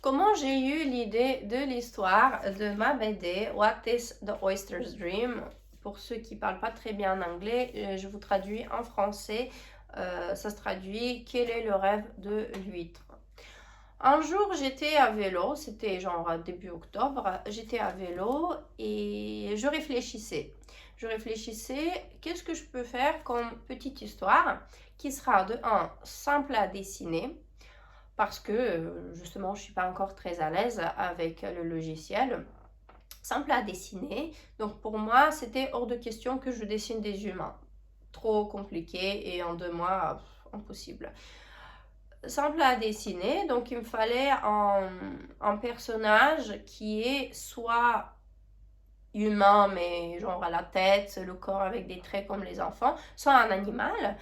Comment j'ai eu l'idée de l'histoire de ma BD What is the Oyster's Dream? Pour ceux qui ne parlent pas très bien anglais, je vous traduis en français. Ça se traduit Quel est le rêve de l'huître? Un jour, j'étais à vélo, c'était genre début octobre, j'étais à vélo et je réfléchissais. Je réfléchissais, qu'est-ce que je peux faire comme petite histoire qui sera de un simple à dessiner, parce que justement je ne suis pas encore très à l'aise avec le logiciel, simple à dessiner. Donc pour moi c'était hors de question que je dessine des humains, trop compliqué et en 2 mois impossible. Simple à dessiner, donc il me fallait un personnage qui est soit humain mais genre à la tête, le corps avec des traits comme les enfants, soit un animal.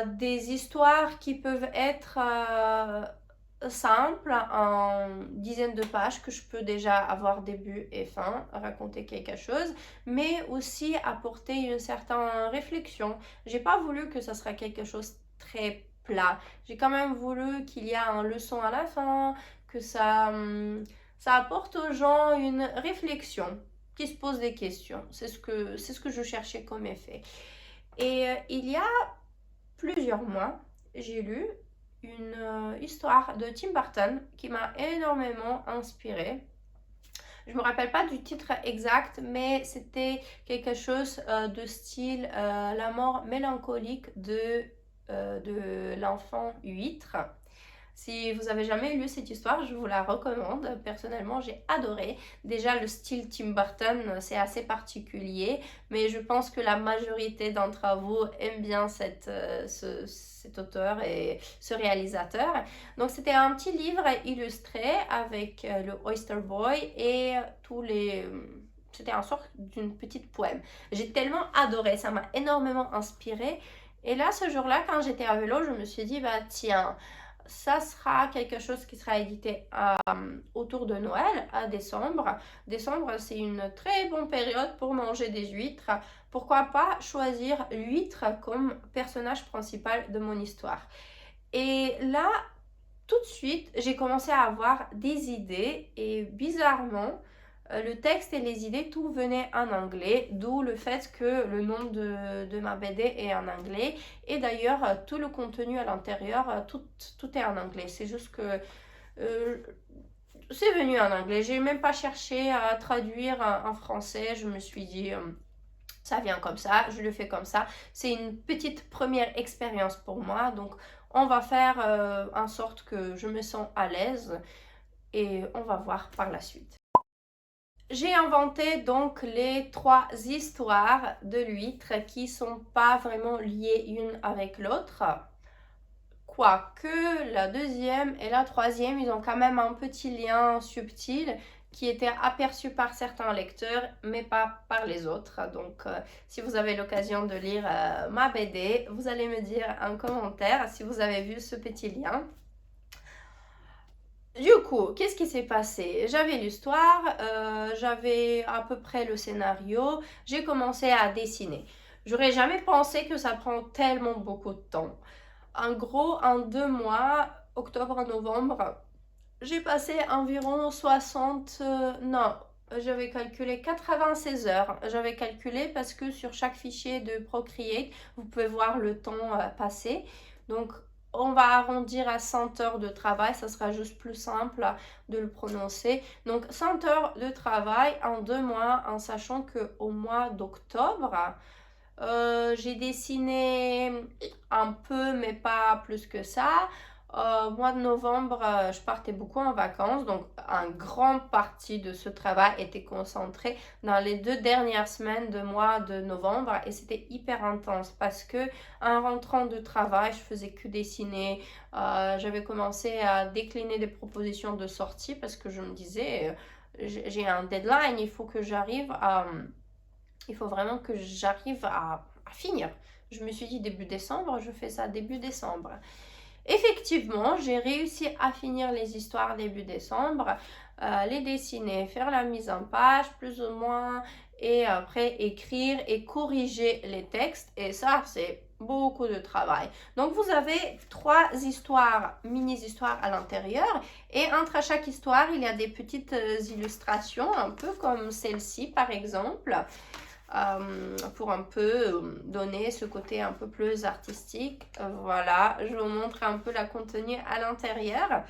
Des histoires qui peuvent être simples, en dizaines de pages, que je peux déjà avoir début et fin, raconter quelque chose, mais aussi apporter une certaine réflexion. J'ai pas voulu que ça sera quelque chose très plat. J'ai quand même voulu qu'il y ait une leçon à la fin, que ça apporte aux gens une réflexion, qui se posent des questions. C'est ce que je cherchais comme effet. Et il y a plusieurs mois, j'ai lu une histoire de Tim Burton qui m'a énormément inspirée. Je me rappelle pas du titre exact, mais c'était quelque chose de style La mort mélancolique de l'enfant huître. Si vous avez jamais lu cette histoire, je vous la recommande. Personnellement, j'ai adoré. Déjà, le style Tim Burton, c'est assez particulier, mais je pense que la majorité d'entre vous aiment bien cet auteur et ce réalisateur. Donc, c'était un petit livre illustré avec le Oyster Boy et tous les... C'était une sorte d'une petite poème. J'ai tellement adoré, ça m'a énormément inspiré. Et là, ce jour-là, quand j'étais à vélo, je me suis dit, bah tiens, ça sera quelque chose qui sera édité autour de Noël, à décembre. Décembre, c'est une très bonne période pour manger des huîtres. Pourquoi pas choisir l'huître comme personnage principal de mon histoire? Et là, tout de suite, j'ai commencé à avoir des idées et bizarrement, le texte et les idées, tout venait en anglais, d'où le fait que le nom de ma BD est en anglais. Et d'ailleurs, tout le contenu à l'intérieur, tout est en anglais. C'est juste que euh, c'est venu en anglais. J'ai même pas cherché à traduire en français. Je me suis dit, ça vient comme ça, je le fais comme ça. C'est une petite première expérience pour moi. Donc, on va faire en sorte que je me sens à l'aise et on va voir par la suite. J'ai inventé donc les 3 histoires de l'huître qui sont pas vraiment liées une avec l'autre. Quoique la deuxième et la troisième, ils ont quand même un petit lien subtil qui était aperçu par certains lecteurs, mais pas par les autres. Donc, si vous avez l'occasion de lire ma BD, vous allez me dire en commentaire si vous avez vu ce petit lien. Du coup, qu'est-ce qui s'est passé? J'avais l'histoire, j'avais à peu près le scénario, j'ai commencé à dessiner. J'aurais jamais pensé que ça prend tellement beaucoup de temps. En gros, en 2 mois, octobre-novembre, j'ai passé environ 60... non, j'avais calculé 96 heures. J'avais calculé parce que sur chaque fichier de Procreate, vous pouvez voir le temps passé. Donc, on va arrondir à 100 heures de travail. Ça sera juste plus simple de le prononcer. Donc, 100 heures de travail en 2 mois, en sachant qu'au mois d'octobre, j'ai dessiné un peu, mais pas plus que ça. Au mois de novembre, je partais beaucoup en vacances, donc une grande partie de ce travail était concentrée dans les 2 dernières semaines de mois de novembre et c'était hyper intense parce que en rentrant de travail, je faisais que dessiner. J'avais commencé à décliner des propositions de sortie parce que je me disais, j'ai un deadline, il faut vraiment que j'arrive à finir. Je me suis dit début décembre, je fais ça début décembre. Effectivement, j'ai réussi à finir les histoires début décembre, les dessiner, faire la mise en page plus ou moins, et après écrire et corriger les textes. Et ça, c'est beaucoup de travail. Donc vous avez 3 histoires, mini-histoires à l'intérieur, et entre chaque histoire, il y a des petites illustrations, un peu comme celle-ci par exemple, pour un peu donner ce côté un peu plus artistique. Voilà, je vous montre un peu la contenu à l'intérieur.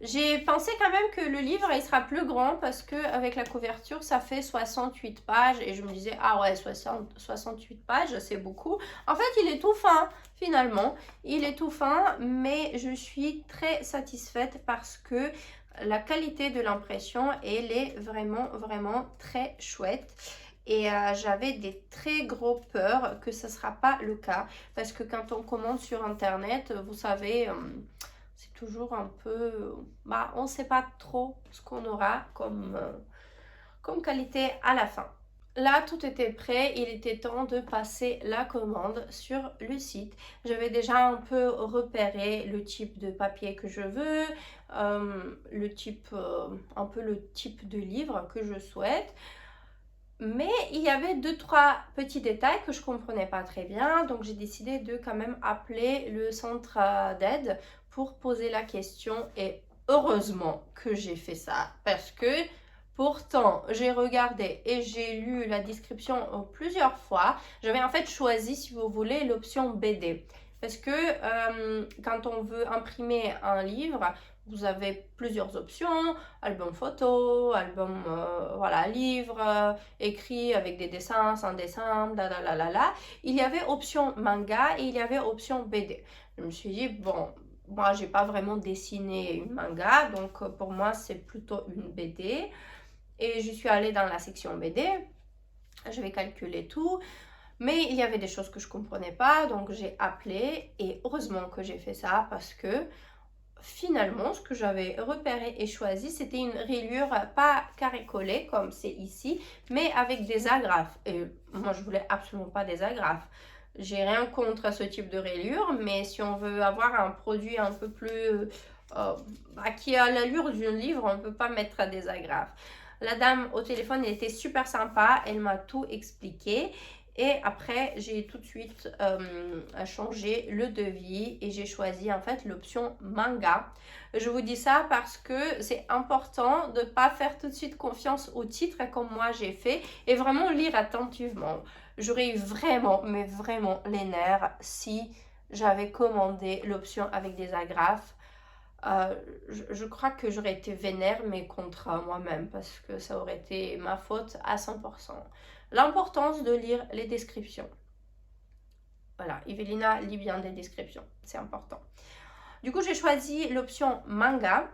J'ai pensé quand même que le livre il sera plus grand parce que avec la couverture ça fait 68 pages et je me disais ah ouais 68 pages c'est beaucoup. En fait il est tout fin finalement, il est tout fin mais je suis très satisfaite parce que la qualité de l'impression elle est vraiment très chouette. Et j'avais des très gros peurs que ce ne sera pas le cas parce que quand on commande sur internet vous savez c'est toujours un peu... Bah, on ne sait pas trop ce qu'on aura comme qualité à la fin. Là, tout était prêt, il était temps de passer la commande sur le site. J'avais déjà un peu repéré le type de papier que je veux, le type, un peu le type de livre que je souhaite. Mais il y avait 2-3 petits détails que je ne comprenais pas très bien, donc j'ai décidé de quand même appeler le centre d'aide pour poser la question et heureusement que j'ai fait ça parce que pourtant j'ai regardé et j'ai lu la description plusieurs fois. J'avais en fait choisi, si vous voulez, l'option BD parce que quand on veut imprimer un livre, vous avez plusieurs options, album photo, album, voilà, livre, écrit avec des dessins, sans dessin, la. Il y avait option manga et il y avait option BD. Je me suis dit, bon, moi, j'ai pas vraiment dessiné une manga, donc pour moi, c'est plutôt une BD. Et je suis allée dans la section BD, je vais calculer tout. Mais il y avait des choses que je comprenais pas, donc j'ai appelé et heureusement que j'ai fait ça parce que finalement, ce que j'avais repéré et choisi, c'était une rayure pas carré-collée comme c'est ici, mais avec des agrafes. Et moi, je voulais absolument pas des agrafes. J'ai rien contre ce type de rayure, mais si on veut avoir un produit un peu plus... qui a l'allure d'un livre, on ne peut pas mettre des agrafes. La dame au téléphone, elle était super sympa, elle m'a tout expliqué. Et après, j'ai tout de suite changé le devis et j'ai choisi en fait l'option manga. Je vous dis ça parce que c'est important de ne pas faire tout de suite confiance au titre comme moi j'ai fait et vraiment lire attentivement. J'aurais eu vraiment, mais vraiment les nerfs si j'avais commandé l'option avec des agrafes. Je crois que j'aurais été vénère mais contre moi-même parce que ça aurait été ma faute à 100%. L'importance de lire les descriptions. Voilà, Evelina lit bien des descriptions, c'est important. Du coup, j'ai choisi l'option manga.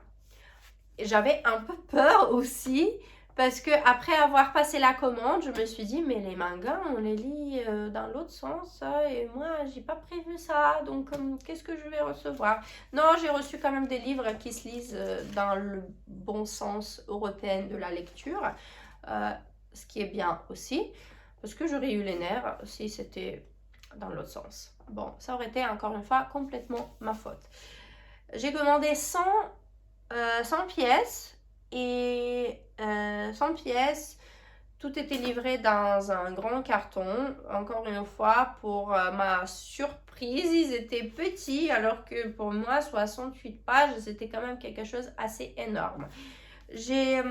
J'avais un peu peur aussi parce que après avoir passé la commande, je me suis dit mais les mangas, on les lit dans l'autre sens et moi, j'ai pas prévu ça. Donc qu'est-ce que je vais recevoir? Non, j'ai reçu quand même des livres qui se lisent dans le bon sens européen de la lecture. Ce qui est bien aussi, parce que j'aurais eu les nerfs si c'était dans l'autre sens. Bon, ça aurait été encore une fois complètement ma faute. J'ai commandé 100 pièces et 100 pièces, tout était livré dans un grand carton. Encore une fois, pour ma surprise, ils étaient petits alors que pour moi, 68 pages, c'était quand même quelque chose assez énorme. J'ai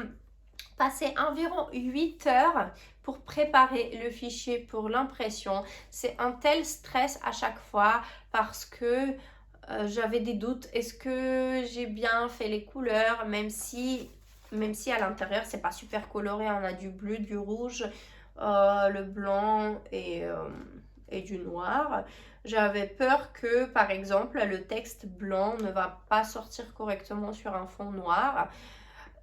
passé environ 8 heures pour préparer le fichier pour l'impression. C'est un tel stress à chaque fois parce que j'avais des doutes. Est-ce que j'ai bien fait les couleurs, même si à l'intérieur c'est pas super coloré, on a du bleu, du rouge, le blanc et du noir. J'avais peur que par exemple le texte blanc ne va pas sortir correctement sur un fond noir.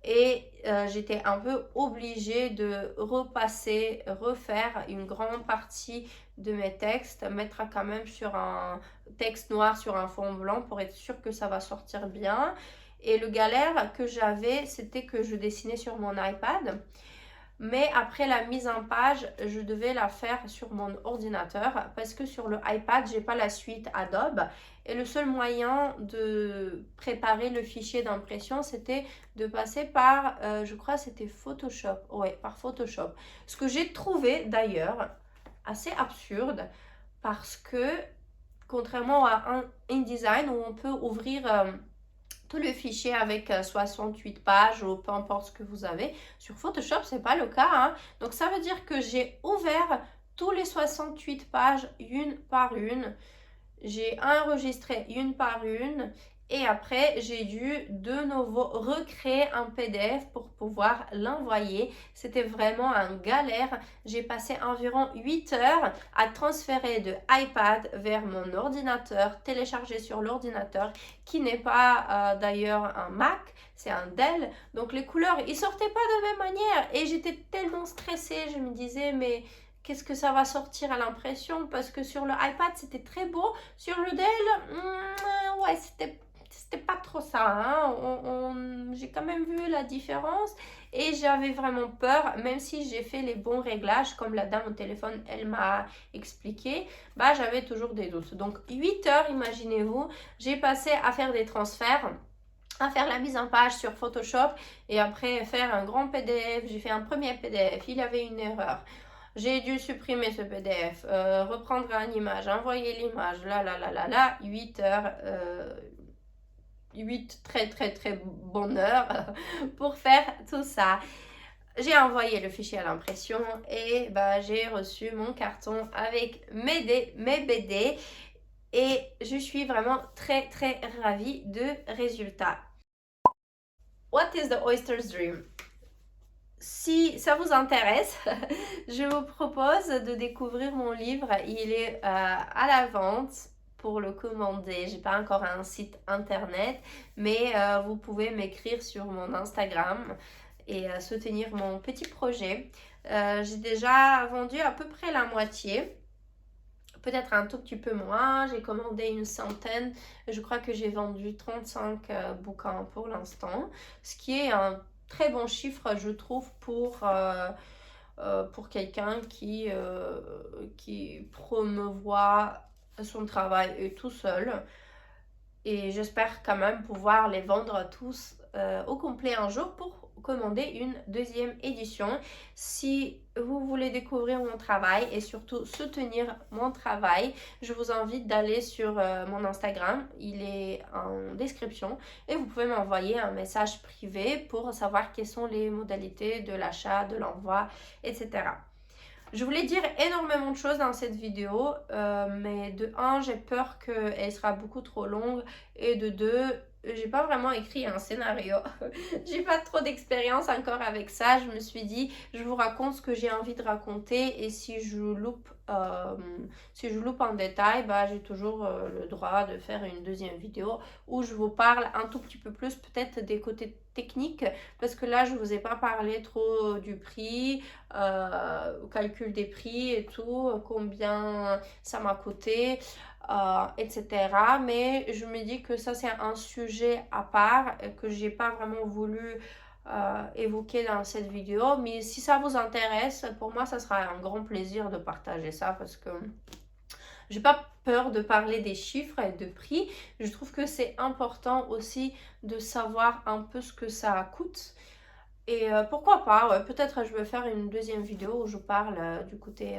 Et j'étais un peu obligée de refaire une grande partie de mes textes, mettre quand même sur un texte noir sur un fond blanc pour être sûre que ça va sortir bien. Et le galère que j'avais, c'était que je dessinais sur mon iPad. Mais après la mise en page, je devais la faire sur mon ordinateur parce que sur le iPad, j'ai pas la suite Adobe. Et le seul moyen de préparer le fichier d'impression, c'était de passer par, je crois c'était Photoshop. Ouais, par Photoshop. Ce que j'ai trouvé d'ailleurs assez absurde parce que contrairement à un InDesign où on peut ouvrir tout le fichier avec 68 pages ou peu importe ce que vous avez, sur Photoshop, c'est pas le cas, hein. Donc ça veut dire que j'ai ouvert tous les 68 pages une par une. J'ai enregistré une par une et après j'ai dû de nouveau recréer un PDF pour pouvoir l'envoyer. C'était vraiment un galère. J'ai passé environ 8 heures à transférer de iPad vers mon ordinateur, téléchargé sur l'ordinateur qui n'est pas d'ailleurs un Mac, c'est un Dell. Donc les couleurs, ils sortaient pas de la même manière et j'étais tellement stressée. Je me disais mais qu'est-ce que ça va sortir à l'impression, parce que sur le iPad c'était très beau, sur le Dell, ouais, c'était pas trop ça, hein. J'ai quand même vu la différence et j'avais vraiment peur, même si j'ai fait les bons réglages comme la dame au téléphone elle m'a expliqué, bah j'avais toujours des doutes. Donc 8 heures, imaginez-vous, j'ai passé à faire des transferts, à faire la mise en page sur Photoshop et après faire un grand PDF. J'ai fait un premier PDF, il y avait une erreur. J'ai dû supprimer ce PDF, reprendre une image, envoyer l'image, 8 heures, 8 très très très bonnes heures pour faire tout ça. J'ai envoyé le fichier à l'impression et bah, j'ai reçu mon carton avec mes BD et je suis vraiment très très ravie de résultat. What is the oyster's dream? Si ça vous intéresse, je vous propose de découvrir mon livre. Il est à la vente pour le commander. J'ai pas encore un site internet, mais vous pouvez m'écrire sur mon Instagram et soutenir mon petit projet. J'ai déjà vendu à peu près la moitié. Peut-être un tout petit peu moins, j'ai commandé une centaine, je crois que j'ai vendu 35 bouquins pour l'instant, ce qui est un très bon chiffre je trouve pour quelqu'un qui promouvoit son travail tout seul. Et j'espère quand même pouvoir les vendre tous au complet un jour pour commander une deuxième édition. Si vous voulez découvrir mon travail et surtout soutenir mon travail, je vous invite d'aller sur mon Instagram, il est en description et vous pouvez m'envoyer un message privé pour savoir quelles sont les modalités de l'achat, de l'envoi, etc. Je voulais dire énormément de choses dans cette vidéo, mais de un, j'ai peur qu'elle sera beaucoup trop longue et de deux, j'ai pas vraiment écrit un scénario. J'ai pas trop d'expérience encore avec ça. Je me suis dit, je vous raconte ce que j'ai envie de raconter et si je loupe un détail, bah, j'ai toujours le droit de faire une deuxième vidéo où je vous parle un tout petit peu plus peut-être des côtés techniques parce que là, je vous ai pas parlé trop du prix, calcul des prix et tout, combien ça m'a coûté. Etc. Mais je me dis que ça c'est un sujet à part que j'ai pas vraiment voulu évoquer dans cette vidéo, mais si ça vous intéresse, pour moi ça sera un grand plaisir de partager ça parce que j'ai pas peur de parler des chiffres et de prix. Je trouve que c'est important aussi de savoir un peu ce que ça coûte. Et pourquoi pas, ouais, peut-être je vais faire une deuxième vidéo où je parle du côté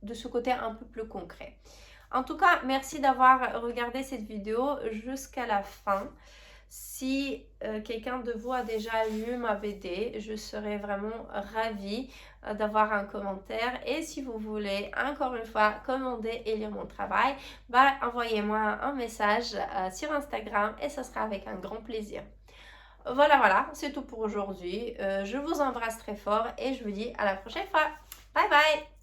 de ce côté un peu plus concret. En tout cas, merci d'avoir regardé cette vidéo jusqu'à la fin. Si quelqu'un de vous a déjà lu ma BD, je serais vraiment ravie d'avoir un commentaire. Et si vous voulez, encore une fois, commander et lire mon travail, bah, envoyez-moi un message sur Instagram et ce sera avec un grand plaisir. Voilà, c'est tout pour aujourd'hui. Je vous embrasse très fort et je vous dis à la prochaine fois. Bye bye!